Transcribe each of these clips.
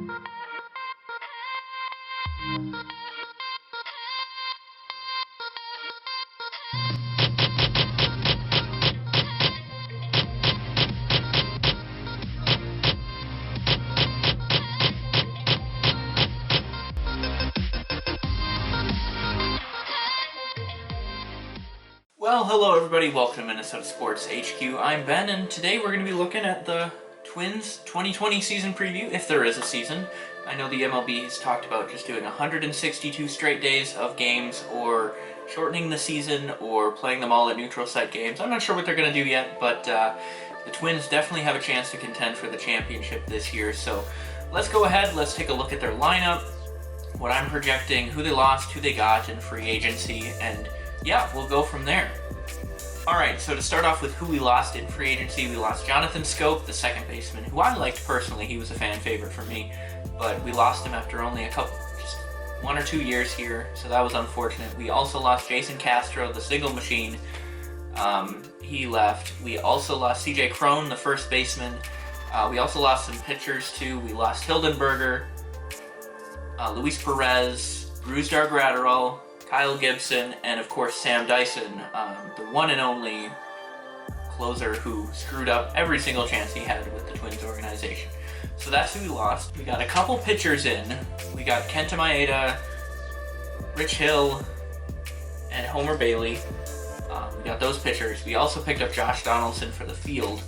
Well, hello everybody, welcome to Minnesota Sports HQ. I'm Ben, and today we're going to be looking at the Twins 2020 season preview, if there is a season. I know the MLB has talked about just doing 162 straight days of games, or shortening the season, or playing them all at neutral site games. I'm not sure what they're going to do yet, but the Twins definitely have a chance to contend for the championship this year. So let's go ahead, let's take a look at their lineup, what I'm projecting, who they lost, who they got in free agency, and yeah, we'll go from there. Alright, so to start off with who we lost in free agency, we lost Jonathan Schoop, the second baseman, who I liked personally. He was a fan favorite for me, but we lost him after only just 1 or 2 years here, so that was unfortunate. We also lost Jason Castro, the single machine. He left. We also lost CJ Cron, the first baseman. We also lost some pitchers too. We lost Hildenberger, Luis Perez, Brusdar Graterol, Kyle Gibson, and of course Sam Dyson, the one and only closer who screwed up every single chance he had with the Twins organization. So that's who we lost. We got a couple pitchers in. We got Kenta Maeda, Rich Hill, and Homer Bailey. We got those pitchers. We also picked up Josh Donaldson for the field.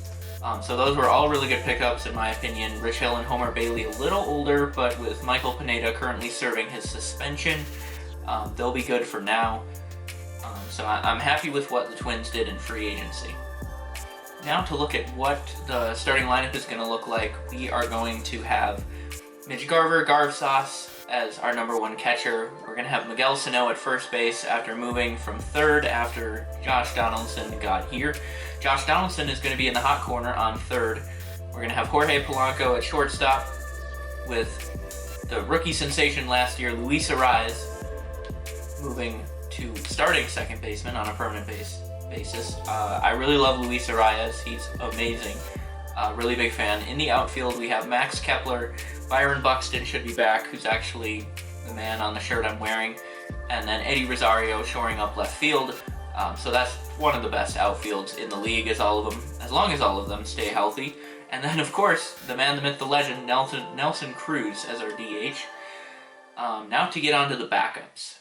So those were all really good pickups in my opinion. Rich Hill and Homer Bailey a little older, but with Michael Pineda currently serving his suspension, they'll be good for now. So I'm happy with what the Twins did in free agency. Now to look at what the starting lineup is going to look like, we are going to have Mitch Garver, Garv Sauce, as our number one catcher. We're going to have Miguel Sano at first base after moving from third after Josh Donaldson got here. Josh Donaldson is going to be in the hot corner on third. We're going to have Jorge Polanco at shortstop with the rookie sensation last year, Luis Arraez, moving to starting second baseman on a permanent basis. I really love Luis Arraez. He's amazing. Really big fan. In the outfield, we have Max Kepler. Byron Buxton should be back, who's actually the man on the shirt I'm wearing. And then Eddie Rosario shoring up left field. So that's one of the best outfields in the league, as long as all of them stay healthy. And then, of course, the man, the myth, the legend, Nelson Cruz as our DH. Now to get on to the backups.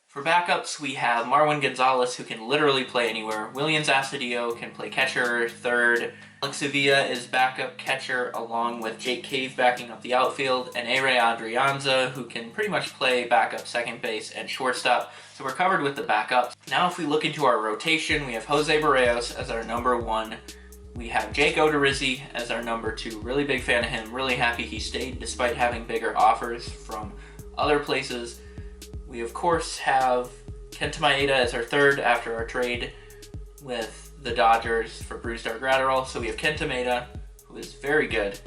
For backups, we have Marwin Gonzalez, who can literally play anywhere. Willians Astudillo can play catcher, third. Alex Sevilla is backup catcher, along with Jake Cave backing up the outfield, and A-Ray Adrianza, who can pretty much play backup second base and shortstop. So we're covered with the backups. Now if we look into our rotation, we have Jose Barrios as our number one. We have Jake Odorizzi as our number two. Really big fan of him. Really happy he stayed despite having bigger offers from other places. We, of course, have Kenta Maeda as our third after our trade with the Dodgers for Brusdar Graterol. So we have Kenta Maeda, who is very good.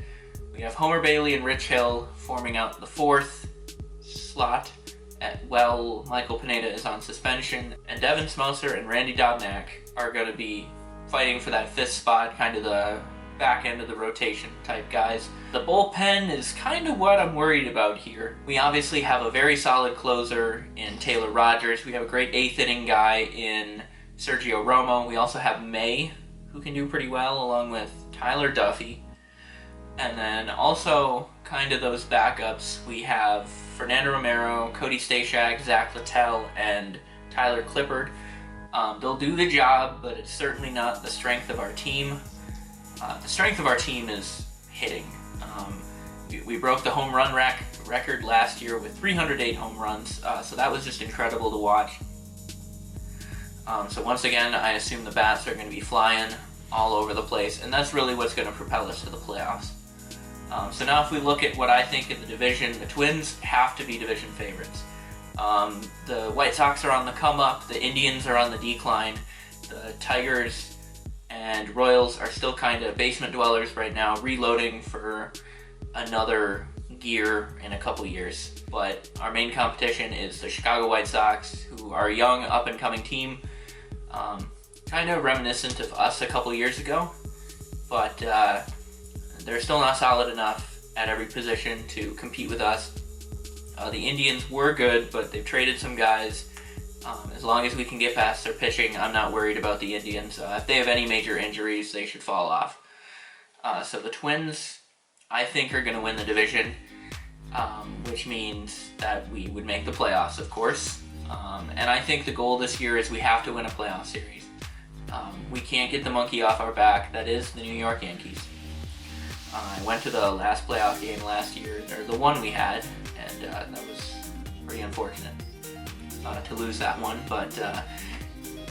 We have Homer Bailey and Rich Hill forming out the fourth slot. Michael Pineda is on suspension. And Devin Smoser and Randy Dobnak are going to be fighting for that fifth spot, kind of the back end of the rotation type guys. The bullpen is kind of what I'm worried about here. We obviously have a very solid closer in Taylor Rogers. We have a great eighth inning guy in Sergio Romo. We also have May, who can do pretty well, along with Tyler Duffy. And then also kind of those backups, we have Fernando Romero, Cody Stashak, Zach Littell, and Tyler Clippard. They'll do the job, but it's certainly not the strength of our team. The strength of our team is hitting. We broke the home run record last year with 308 home runs, so that was just incredible to watch. So once again, I assume the bats are going to be flying all over the place, and that's really what's going to propel us to the playoffs. So now if we look at what I think of the division, the Twins have to be division favorites. The White Sox are on the come up, the Indians are on the decline, the Tigers and Royals are still kind of basement dwellers right now, reloading for another gear in a couple years. But our main competition is the Chicago White Sox, who are a young, up-and-coming team, kind of reminiscent of us a couple years ago, but they're still not solid enough, at every position to compete with us. The Indians were good, but they've traded some guys. As long as we can get past their pitching, I'm not worried about the Indians. If they have any major injuries, they should fall off. So the Twins, I think, are going to win the division, which means that we would make the playoffs, of course. And I think the goal this year is we have to win a playoff series. We can't get the monkey off our back. That is the New York Yankees. I went to the last playoff game last year, or the one we had, and that was pretty unfortunate to lose that one. But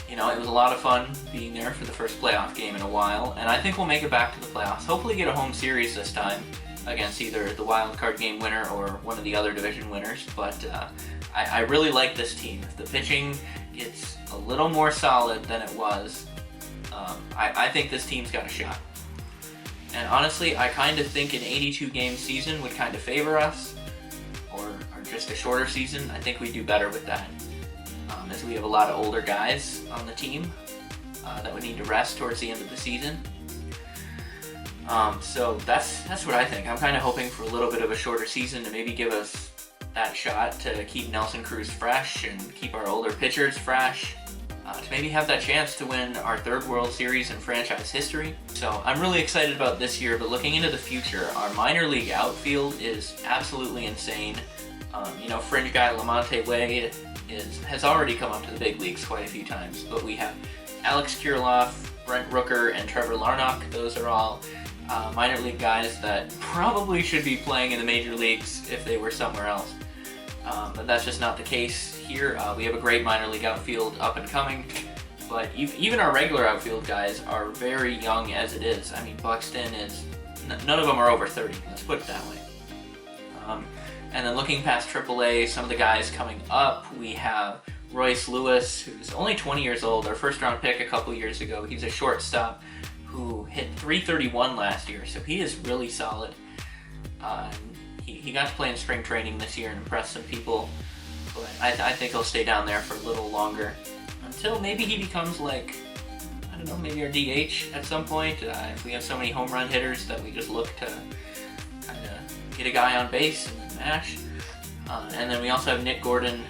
you know, it was a lot of fun being there for the first playoff game in a while, and I think we'll make it back to the playoffs. Hopefully get a home series this time against either the wild card game winner or one of the other division winners. But I really like this team. If the pitching gets a little more solid than it was, I think this team's got a shot. And honestly, I kind of think an 82-game season would kind of favor us, or just a shorter season. I think we do better with that, as we have a lot of older guys on the team that would need to rest towards the end of the season. So that's what I think. I'm kind of hoping for a little bit of a shorter season to maybe give us that shot to keep Nelson Cruz fresh and keep our older pitchers fresh, to maybe have that chance to win our third World Series in franchise history. So I'm really excited about this year, but looking into the future, our minor league outfield is absolutely insane. You know, fringe guy Lamonte Wade has already come up to the big leagues quite a few times, but we have Alex Kirilloff, Brent Rooker, and Trevor Larnach. Those are all minor league guys that probably should be playing in the major leagues if they were somewhere else. But that's just not the case here. We have a great minor league outfield up and coming, but even our regular outfield guys are very young as it is. I mean, Buxton is, none of them are over 30, let's put it that way. And then looking past AAA, some of the guys coming up, we have Royce Lewis, who's only 20 years old, our first round pick a couple years ago. He's a shortstop who hit .331 last year, so he is really solid. He got to play in spring training this year and impress some people, but I think he'll stay down there for a little longer until maybe he becomes like, I don't know, maybe our DH at some point. If we have so many home run hitters that we just look to kind of get a guy on base and then mash. And then we also have Nick Gordon,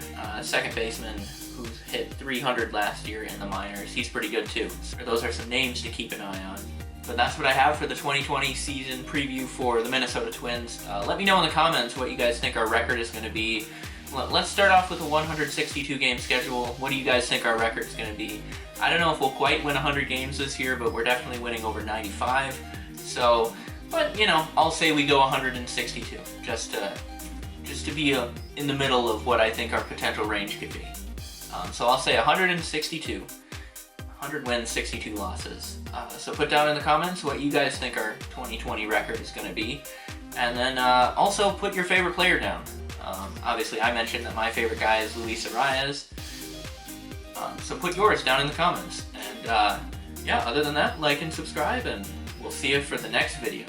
second baseman, who's hit .300 last year in the minors. He's pretty good too. So those are some names to keep an eye on. But that's what I have for the 2020 season preview for the Minnesota Twins. Let me know in the comments what you guys think our record is going to be. Let's start off with a 162-game schedule. What do you guys think our record is going to be? I don't know if we'll quite win 100 games this year, but we're definitely winning over 95. So, but you know, I'll say we go 162, just to be in the middle of what I think our potential range could be. So I'll say 162. 100 wins, 62 losses. So put down in the comments what you guys think our 2020 record is going to be. And then also put your favorite player down. Obviously, I mentioned that my favorite guy is Luis Arraez. So put yours down in the comments. And yeah, other than that, like and subscribe, and we'll see you for the next video.